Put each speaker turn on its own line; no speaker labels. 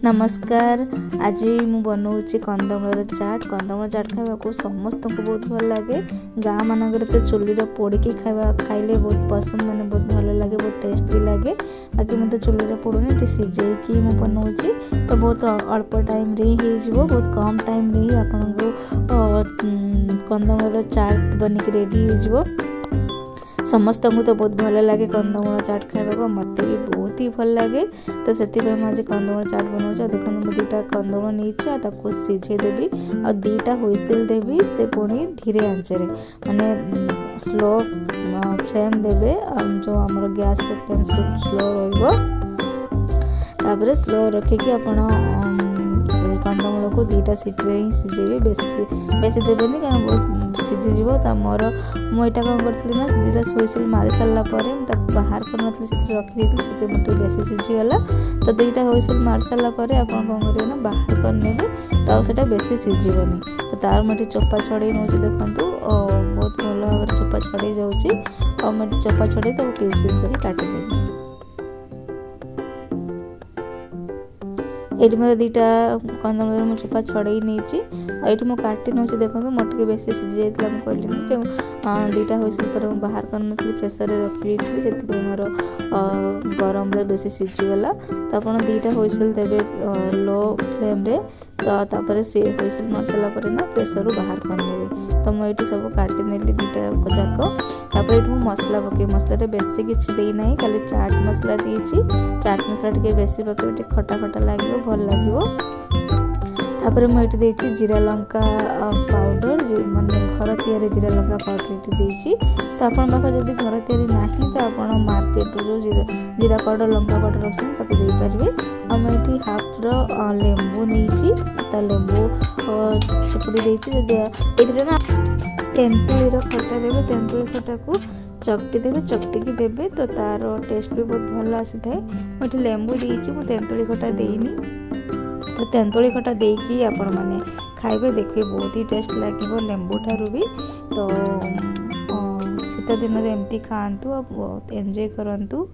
नमस्कार। आज मु बनाऊँगी कंदमूल चाट। कंदमूल चाट खावा को समस्त को बहुत भल लगे। गाँ मानक तो चुली पोड़िकी खाइले बहुत पसंद माने बहुत भल लगे, बहुत टेस्ट भी लगे। बाकी मैं तो चुली पोड़ूनी सीझेकी मु बनाऊँगी तो बहुत अल्प टाइम रे हो, बहुत कम टाइम रे आपको कंदमूल चाट बनिक रेडी हो। समस्त को तो बहुत भल लगे कंदमूल चाट खावा, मत भी बहुत ही भल लगे। तो से आज कंदमूल चाट बनाऊँ। देखो मुझे दुटा कंदमूल नहीं सीझे देवी और दुटा हुइसिल देवी। से पुणी धीरे आंचरे माने स्लो फ्लेम देवे जो आमर गैस फ्लेम स्लो रही स्लो रखिकी आपण कंदमूल को दुटा सीटे ही सीझेबे, बेसी देवेनि क्या बहुत सीझीज। मोर मुझा कौन करी ना दुटा हुइसिल मारी सारा बाहर कर रखी से बेसी सीझीगला। तो दुटा हुइसिल मारी सारा आप कौन करेंगे ना बाहर करने तो आटा बेसी सीझीबनी। तो तार मुझे चोपा छड़े नौ देखु बहुत भल भाव चोपा छड़े जाऊँगी और मुझे चोपा छड़े तो पीस पीस कर काटिदेवी। ये मेरे दुटा कंदमूल मुझे चोपा छड़े नहीं ये मुझे काटी नौ देखो मोर टे बेसी सीझी जाता कहली दुटा हुइसिल पर बाहर कर नी प्रेसर रखी से मोर गरम बेसी सीझीगला। तो आप दुटा हुइसिल देवे लो फ्लेम रे। तो सी हुइसिल मार सारा ना प्रेसर बाहर करने। तो मुझे सब काटी नेली दुटा जाक। ये मसला पकई मसला बेसी किसी देना खाली चाट मसला देती। चाट मसला टे बेसी पकड़ खटा खटा लगे भल लगे। तापर मुझे देती जीरा लंका पाउडर माने घर तैयारी जीरा लंका पाउडर ये। तो आप जब घर तैयारी ना तो आप मार्केट जो जीरा पाउडर लंका पाउडर रखते देपारे। और मुझे हाफ लेंबू नहीं तो लेंबू चिपुड़ी देती ना तेंतुलीर खटा देवे। तेंतुली खटा को चकटी देवे, चकटिकी देवे तो तार टेस्ट भी बहुत भल आसी था। मुझे लेंबू देती मुझे तेंतुली खटा देनी। तो तेंतुली खटा देकी आपण माने खाइबे देखिए बहुत ही टेस्ट लगे लेंबू ठारू भी। तो शीत दिन एमती खातु बहुत एंजॉय करंतु।